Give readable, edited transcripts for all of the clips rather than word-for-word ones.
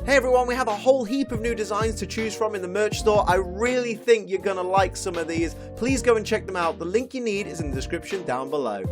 Hey everyone, we have a whole heap of new designs to choose from in the merch store. I really think you're gonna like some of these. Please go and check them out. The link you need is in the description down below.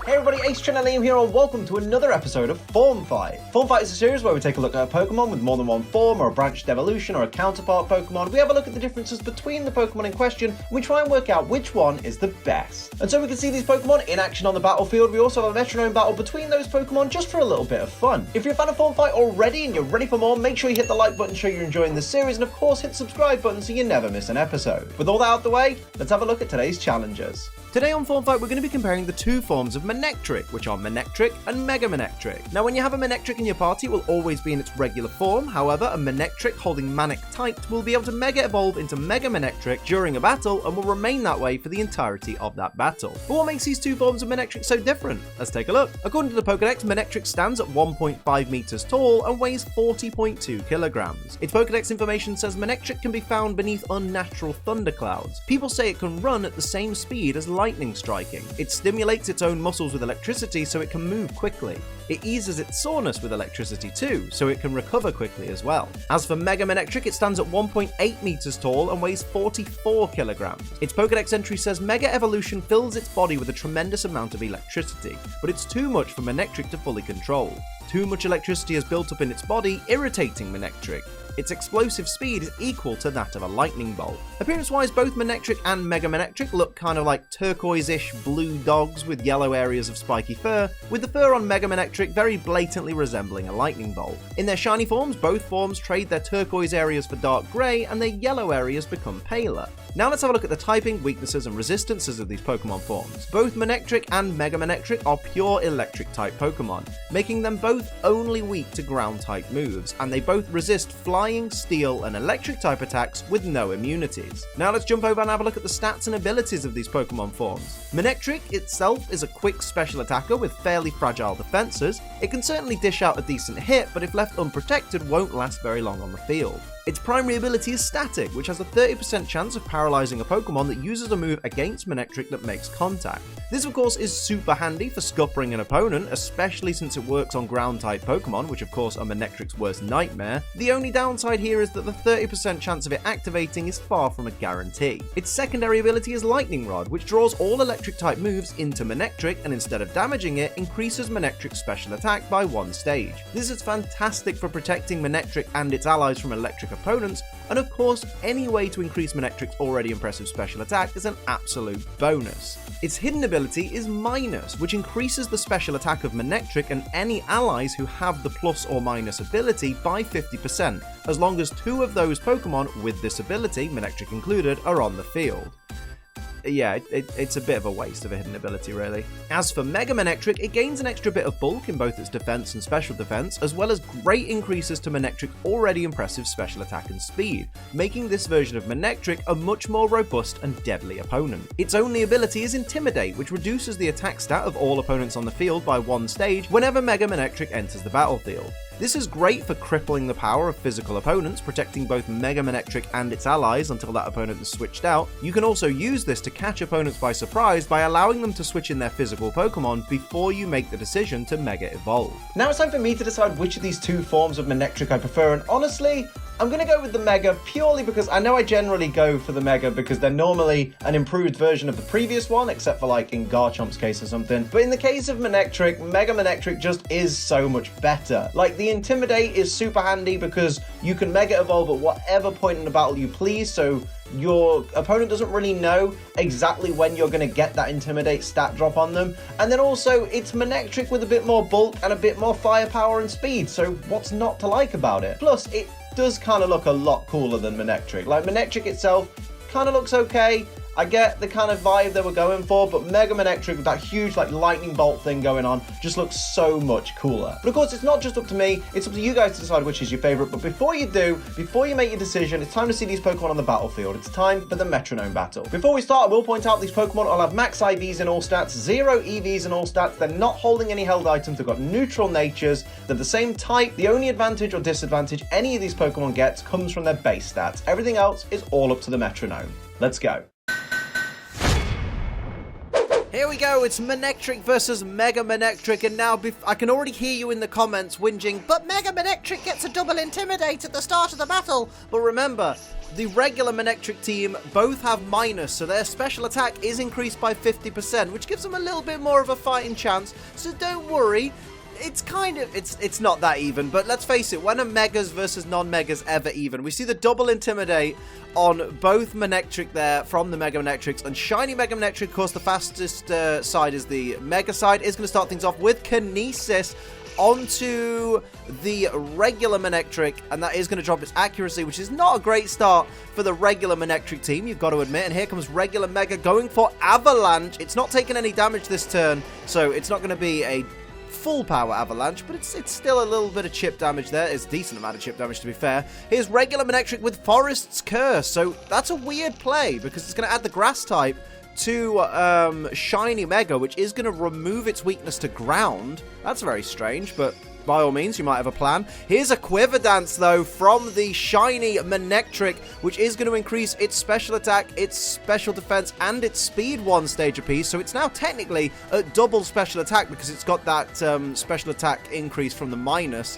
Hey everybody, Ace Liam here and welcome to another episode of Form Fight. Form Fight is a series where we take a look at a Pokemon with more than one form, or a branched evolution, or a counterpart Pokemon. We have a look at the differences between the Pokemon in question, and we try and work out which one is the best. And so we can see these Pokemon in action on the battlefield. We also have a metronome battle between those Pokemon just for a little bit of fun. If you're a fan of Form Fight already and you're ready for more, make sure you hit the like button, show you're enjoying this series, and of course hit the subscribe button so you never miss an episode. With all that out of the way, let's have a look at today's challengers. Today on Form Fight, we're going to be comparing the two forms of Manectric, which are Manectric and Mega Manectric. Now, when you have a Manectric in your party, it will always be in its regular form. However, a Manectric holding Manic typed will be able to Mega Evolve into Mega Manectric during a battle and will remain that way for the entirety of that battle. But what makes these two forms of Manectric so different? Let's take a look. According to the Pokédex, Manectric stands at 1.5 meters tall and weighs 40.2 kilograms. Its Pokédex information says Manectric can be found beneath unnatural thunderclouds. People say it can run at the same speed as lightning striking. It stimulates its own muscles with electricity so it can move quickly. It eases its soreness with electricity too, so it can recover quickly as well. As for Mega Manectric, it stands at 1.8 meters tall and weighs 44 kilograms. Its Pokédex entry says Mega Evolution fills its body with a tremendous amount of electricity, but it's too much for Manectric to fully control. Too much electricity is built up in its body, irritating Manectric. Its explosive speed is equal to that of a lightning bolt. Appearance-wise, both Manectric and Mega Manectric look kind of like turquoise-ish blue dogs with yellow areas of spiky fur, with the fur on Mega Manectric very blatantly resembling a lightning bolt. In their shiny forms, both forms trade their turquoise areas for dark grey, and their yellow areas become paler. Now let's have a look at the typing, weaknesses, and resistances of these Pokemon forms. Both Manectric and Mega Manectric are pure electric-type Pokemon, making them both only weak to ground-type moves, and they both resist flying, steel, and electric-type attacks with no immunities. Now let's jump over and have a look at the stats and abilities of these Pokemon forms. Manectric itself is a quick special attacker with fairly fragile defenses. It can certainly dish out a decent hit, but if left unprotected won't last very long on the field. Its primary ability is Static, which has a 30% chance of paralyzing a Pokemon that uses a move against Manectric that makes contact. This of course is super handy for scuppering an opponent, especially since it works on ground-type Pokemon, which of course are Manectric's worst nightmare. The only downside here is that the 30% chance of it activating is far from a guarantee. Its secondary ability is Lightning Rod, which draws all electric-type moves into Manectric and instead of damaging it, increases Manectric's special attack by one stage. This is fantastic for protecting Manectric and its allies from electric opponents, and of course any way to increase Manectric's already impressive special attack is an absolute bonus. Its hidden ability is Minus, which increases the special attack of Manectric and any allies who have the plus or minus ability by 50%, as long as two of those Pokemon with this ability, Manectric included, are on the field. Yeah, it's a bit of a waste of a hidden ability, really. As for Mega Manectric, it gains an extra bit of bulk in both its defense and special defense, as well as great increases to Manectric's already impressive special attack and speed, making this version of Manectric a much more robust and deadly opponent. Its only ability is Intimidate, which reduces the attack stat of all opponents on the field by one stage whenever Mega Manectric enters the battlefield. This is great for crippling the power of physical opponents, protecting both Mega Manectric and its allies until that opponent is switched out. You can also use this to catch opponents by surprise by allowing them to switch in their physical Pokemon before you make the decision to Mega Evolve. Now it's time for me to decide which of these two forms of Manectric I prefer, and honestly, I'm going to go with the Mega purely because I know I generally go for the Mega because they're normally an improved version of the previous one, except for like in Garchomp's case or something. But in the case of Manectric, Mega Manectric just is so much better. Like, the Intimidate is super handy because you can Mega Evolve at whatever point in the battle you please, so your opponent doesn't really know exactly when you're going to get that Intimidate stat drop on them. And then also, it's Manectric with a bit more bulk and a bit more firepower and speed, so what's not to like about it? Plus, it does kind of look a lot cooler than Manectric. Like, Manectric itself kind of looks okay. I get the kind of vibe they were going for, but Mega Manectric with that huge like lightning bolt thing going on just looks so much cooler. But of course, it's not just up to me, it's up to you guys to decide which is your favorite. But before you do, before you make your decision, it's time to see these Pokemon on the battlefield. It's time for the metronome battle. Before we start, I will point out these Pokemon all have max IVs in all stats, 0 EVs in all stats. They're not holding any held items, they've got neutral natures, they're the same type. The only advantage or disadvantage any of these Pokemon gets comes from their base stats. Everything else is all up to the metronome. Let's go. Here we go, it's Manectric versus Mega Manectric, and now I can already hear you in the comments whinging, but Mega Manectric gets a double Intimidate at the start of the battle. But remember, the regular Manectric team both have minus, so their special attack is increased by 50%, which gives them a little bit more of a fighting chance, so don't worry. It's not that even, but let's face it, when are Megas versus non-Megas ever even? We see the double Intimidate on both Manectric there from the Mega Manectrics, and Shiny Mega Manectric, of course, the fastest side is the Mega side, is going to start things off with Kinesis onto the regular Manectric, and that is going to drop its accuracy, which is not a great start for the regular Manectric team, you've got to admit. And here comes regular Mega going for Avalanche. It's not taking any damage this turn, so it's not going to be a full power Avalanche, but it's still a little bit of chip damage there. It's a decent amount of chip damage, to be fair. Here's regular Manectric with Forest's Curse, so that's a weird play because it's going to add the grass type to Shiny Mega, which is going to remove its weakness to ground. That's very strange, but by all means, you might have a plan. Here's a Quiver Dance, though, from the Shiny Manectric, which is going to increase its special attack, its special defense, and its speed one stage apiece. So it's now technically at double special attack because it's got that special attack increase from the minus.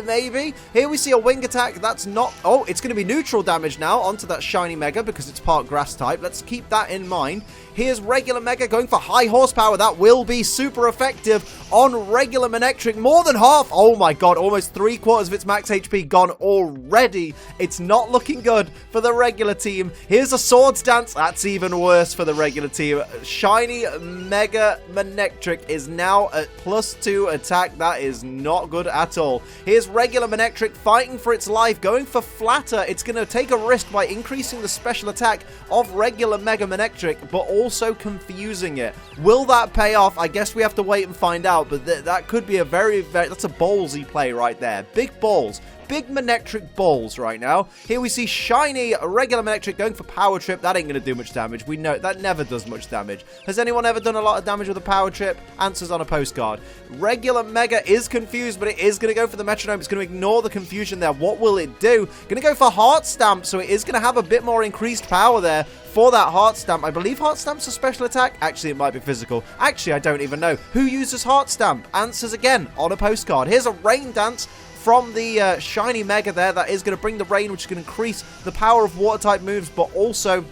Maybe. Here we see a wing attack. That's not... Oh, it's going to be neutral damage now onto that Shiny Mega because it's part grass type. Let's keep that in mind. Here's regular Mega going for high horsepower. That will be super effective on regular Manectric. More than half. Oh my god, almost 3/4 of its max HP gone already. It's not looking good for the regular team. Here's a Swords Dance. That's even worse for the regular team. Shiny Mega Manectric is now at +2 attack. That is not good at all. Here's regular Manectric fighting for its life, going for Flatter. It's going to take a risk by increasing the special attack of regular Mega Manectric, but also confusing it. Will that pay off? I guess we have to wait and find out, but that could be a very, that's a ballsy play right there. Big balls. Big Manectric balls right now. Here we see Shiny regular Manectric going for Power Trip. That ain't going to do much damage. We know that never does much damage. Has anyone ever done a lot of damage with a Power Trip? Answers on a postcard. Regular Mega is confused, but it is going to go for the Metronome. It's going to ignore the confusion there. What will it do? Going to go for Heart Stamp, so it is going to have a bit more increased power there for that Heart Stamp. I believe Heart Stamp's a special attack. Actually, it might be physical. Actually, I don't even know. Who uses Heart Stamp? Answers again on a postcard. Here's a Rain Dance from the Shiny Mega there. That is going to bring the rain, which is going to increase the power of water-type moves, but also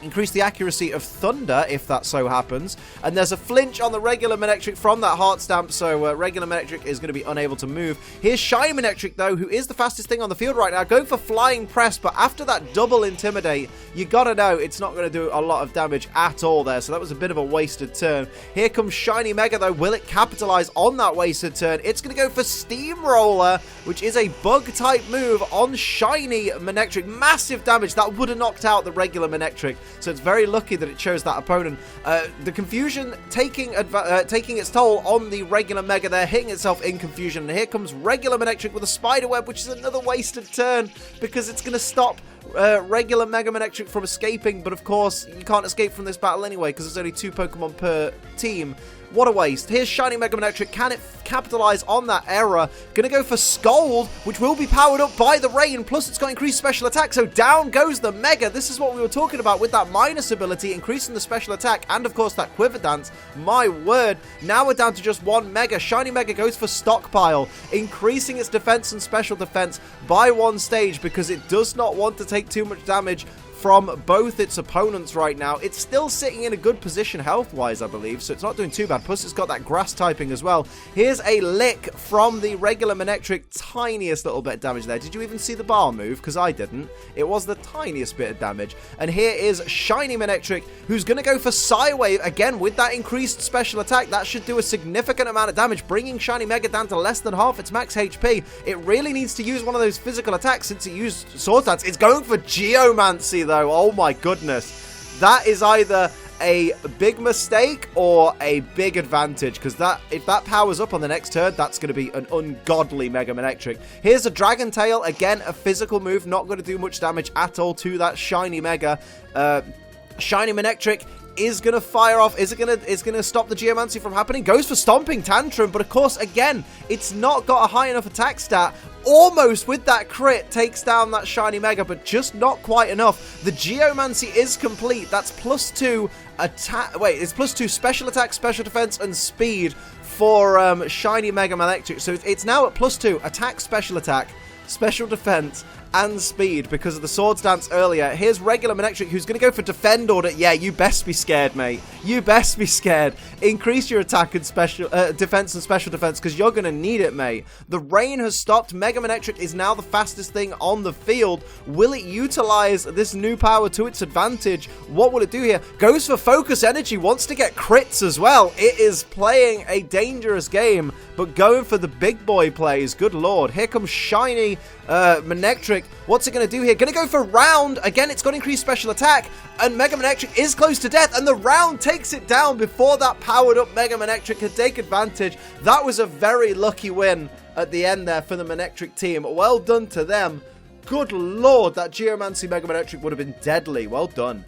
increase the accuracy of Thunder, if that so happens. And there's a flinch on the regular Manectric from that Heart Stamp, so regular Manectric is going to be unable to move. Here's Shiny Manectric, though, who is the fastest thing on the field right now, going for Flying Press, but after that double Intimidate, you gotta know it's not going to do a lot of damage at all there, so that was a bit of a wasted turn. Here comes Shiny Mega, though. Will it capitalize on that wasted turn? It's going to go for Steamroller, which is a bug-type move on Shiny Manectric. Massive damage. That would have knocked out the regular Manectric, so it's very lucky that it chose that opponent. The confusion taking its toll on the regular Mega there, hitting itself in confusion. And here comes regular Manectric with a Spider Web, which is another wasted turn because it's going to stop regular Mega Manectric from escaping. But of course, you can't escape from this battle anyway because there's only 2 Pokemon per team. What a waste. Here's Shiny Mega Manectric. Can it capitalize on that error? Gonna go for Scold, which will be powered up by the rain, plus it's got increased special attack, so down goes the Mega. This is what we were talking about with that minus ability, increasing the special attack, and of course that Quiver Dance. My word. Now we're down to just 1 Mega. Shiny Mega goes for Stockpile, increasing its defense and special defense by 1 stage because it does not want to take too much damage from both its opponents right now. It's still sitting in a good position health-wise, I believe, so it's not doing too bad. Plus, it's got that grass typing as well. Here's a Lick from the regular Manectric. Tiniest little bit of damage there. Did you even see the bar move? Because I didn't. It was the tiniest bit of damage. And here is Shiny Manectric, who's going to go for Psywave. Again, with that increased special attack, that should do a significant amount of damage, bringing Shiny Mega down to less than half its max HP. It really needs to use one of those physical attacks since it used Sword Dance. It's going for Geomancy, though. Oh my goodness. That is either a big mistake or a big advantage, because if that powers up on the next turn, that's going to be an ungodly Mega Manectric. Here's a Dragon Tail. Again, a physical move, not going to do much damage at all to that Shiny Mega. Shiny Manectric is going to fire off. It's going to stop the Geomancy from happening. Goes for Stomping Tantrum, but of course, again, it's not got a high enough attack stat almost, with that crit, takes down that shiny Mega, but just not quite enough. The Geomancy is complete. That's +2 attack. Wait, it's +2 special attack, special defense, and speed for shiny Mega Manectric. So it's now at +2 attack, special defense, and speed because of the Swords Dance earlier. Here's regular Manectric, who's going to go for Defend Order. Yeah, you best be scared, mate. You best be scared. Increase your attack and special defense and special defense because you're going to need it, mate. The rain has stopped. Mega Manectric is now the fastest thing on the field. Will it utilize this new power to its advantage? What will it do here? Goes for Focus Energy, wants to get crits as well. It is playing a dangerous game, but going for the big boy plays. Good lord. Here comes shiny Manectric. What's it going to do here? Going to go for Round. Again, it's got increased special attack, and Mega Manectric is close to death, and the Round takes it down before that powered up Mega Manectric could take advantage. That was a very lucky win at the end there for the Manectric team. Well done to them. Good lord, that Geomancy Mega Manectric would have been deadly. Well done.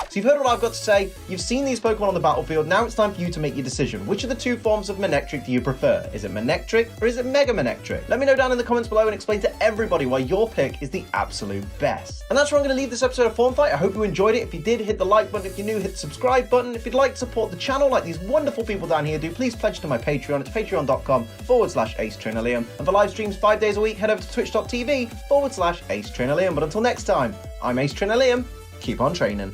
So you've heard what I've got to say, you've seen these Pokemon on the battlefield, now it's time for you to make your decision. Which of the two forms of Manectric do you prefer? Is it Manectric or is it Mega Manectric? Let me know down in the comments below and explain to everybody why your pick is the absolute best. And that's where I'm going to leave this episode of Form Fight. I hope you enjoyed it. If you did, hit the like button. If you're new, hit the subscribe button. If you'd like to support the channel like these wonderful people down here do, please pledge to my Patreon. It's patreon.com/AceTrainerLiam. And for live streams 5 days a week, head over to twitch.tv/AceTrainerLiam. But until next time, I'm Ace Trainer Liam. Keep on training.